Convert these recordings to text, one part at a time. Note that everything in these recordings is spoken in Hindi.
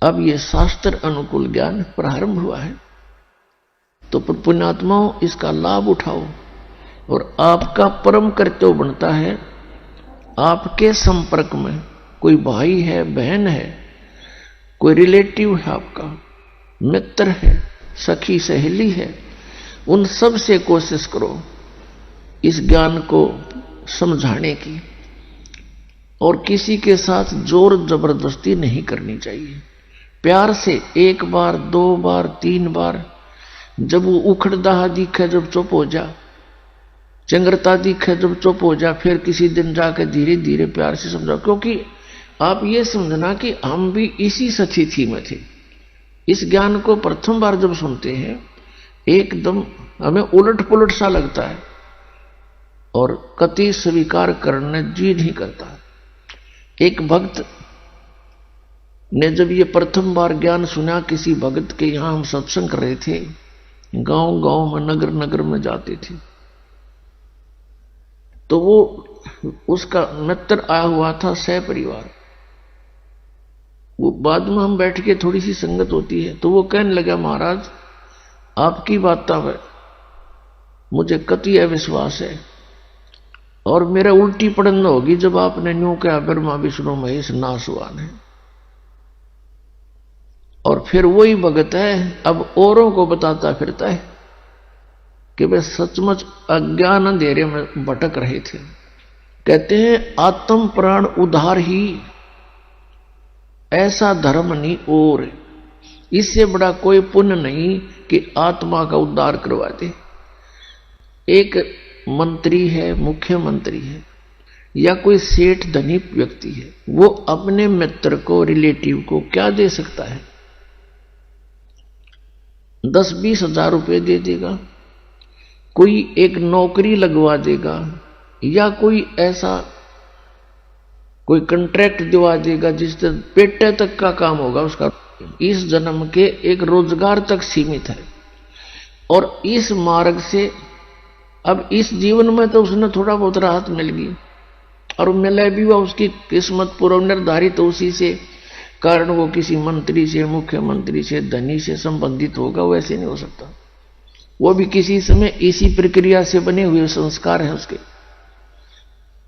अब ये शास्त्र अनुकूल ज्ञान प्रारंभ हुआ है। तो पुण्यात्माओं, इसका लाभ उठाओ। और आपका परम कर्तव्य बनता है, आपके संपर्क में कोई भाई है, बहन है, कोई रिलेटिव है, आपका मित्र है, सखी सहेली है, उन सब से कोशिश करो इस ज्ञान को समझाने की। और किसी के साथ जोर जबरदस्ती नहीं करनी चाहिए। प्यार से 1 बार 2 बार 3 बार, जब वो उखड़दाहा दिखे जब चुप हो जा, चंगरता दिखे जब चुप हो जा, फिर किसी दिन जाकर धीरे धीरे प्यार से समझाओ। क्योंकि आप ये समझना कि हम भी इसी स्थिति में थे। इस ज्ञान को प्रथम बार जब सुनते हैं एकदम हमें उलट पुलट सा लगता है और कति स्वीकार करने जी नहीं करता। एक भक्त ने जब ये प्रथम बार ज्ञान सुना, किसी भगत के यहां हम सत्संग कर रहे थे, गांव गांव में नगर नगर में जाते थे, तो वो उसका मित्र आया हुआ था सह परिवार। वो बाद में हम बैठ के थोड़ी सी संगत होती है, तो वो कहने लगा, महाराज आपकी बातों में मुझे कति अविश्वास है और मेरा उल्टी पड़न होगी जब आपने न्यू कहा ब्रह्मा विष्णु महेश नासवान है। और फिर वही भगत है अब औरों को बताता फिरता है कि वे सचमुच अज्ञान अंधेरे में भटक रहे थे। कहते हैं आत्म प्राण उद्धार ही ऐसा धर्म नहीं, और इससे बड़ा कोई पुण्य नहीं कि आत्मा का उद्धार करवा दे। एक मंत्री है, मुख्यमंत्री है, या कोई सेठ धनी व्यक्ति है, वो अपने मित्र को, रिलेटिव को क्या दे सकता है? 10-20 हजार रुपए दे देगा, कोई एक नौकरी लगवा देगा, या कोई ऐसा कोई कॉन्ट्रैक्ट दिवा देगा जिससे पेटे तक का काम होगा उसका, इस जन्म के एक रोजगार तक सीमित है। और इस मार्ग से अब इस जीवन में तो उसने थोड़ा बहुत राहत मिल गई, और मिले भी हुआ उसकी किस्मत पूर्व निर्धारित, तो उसी से कारण वो किसी मंत्री से, मुख्यमंत्री से, धनी से संबंधित होगा। वैसे नहीं हो सकता। वो भी किसी समय इसी प्रक्रिया से बने हुए संस्कार हैं उसके।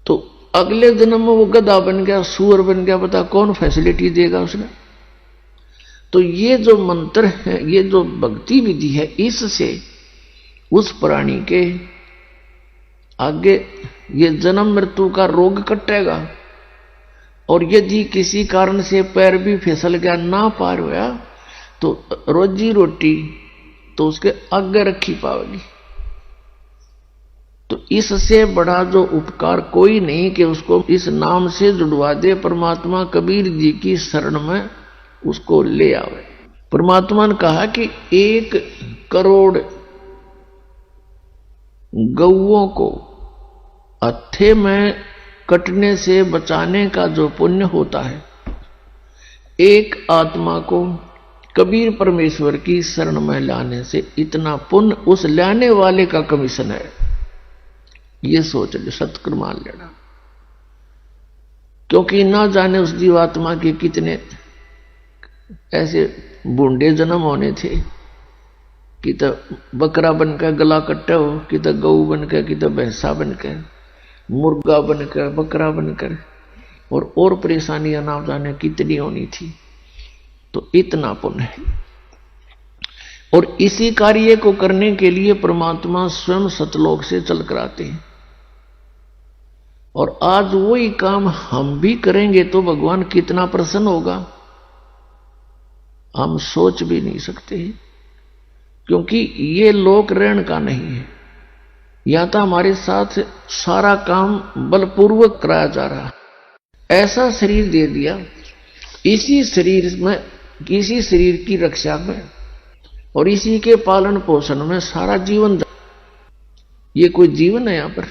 तो अगले जन्म में वो गधा बन गया, सूअर बन गया, बता कौन फैसिलिटी देगा उसने? तो ये जो मंत्र है, ये जो भक्ति विधि है, इससे उस प्राणी के आगे ये जन्म मृत्यु का रोग कटेगा। और यदि किसी कारण से पैर भी फिसल गया, ना पार हुआ, तो रोजी रोटी तो उसके आगे रखी पाएगी। तो इससे बड़ा जो उपकार कोई नहीं कि उसको इस नाम से जुड़वा दे। परमात्मा कबीर जी की शरण में उसको ले आवे। परमात्मा ने कहा कि 1 करोड़ गौओं को हत्थे में कटने से बचाने का जो पुण्य होता है, एक आत्मा को कबीर परमेश्वर की शरण में लाने से इतना पुण्य उस लाने वाले का कमीशन है। ये सोच ले, सत्कर मान लेना। क्योंकि ना जाने उस जीवात्मा के कितने ऐसे बूंदे जन्म होने थे कि तो बकरा बनकर गला कट्टा हो, कि तो गऊ बनकर, कि तो भैंसा बनकर, मुर्गा बनकर, बकरा बनकर, और परेशानियां ना जाने कितनी होनी थी। तो इतना पुण्य है। और इसी कार्य को करने के लिए परमात्मा स्वयं सतलोक से चल कर आते हैं। और आज वही काम हम भी करेंगे तो भगवान कितना प्रसन्न होगा, हम सोच भी नहीं सकते। क्योंकि ये लोक ऋण का नहीं है। या तो हमारे साथ सारा काम बलपूर्वक कराया जा रहा है। ऐसा शरीर दे दिया, इसी शरीर में, इसी शरीर की रक्षा में और इसी के पालन पोषण में सारा जीवन। ये कोई जीवन है यहां पर?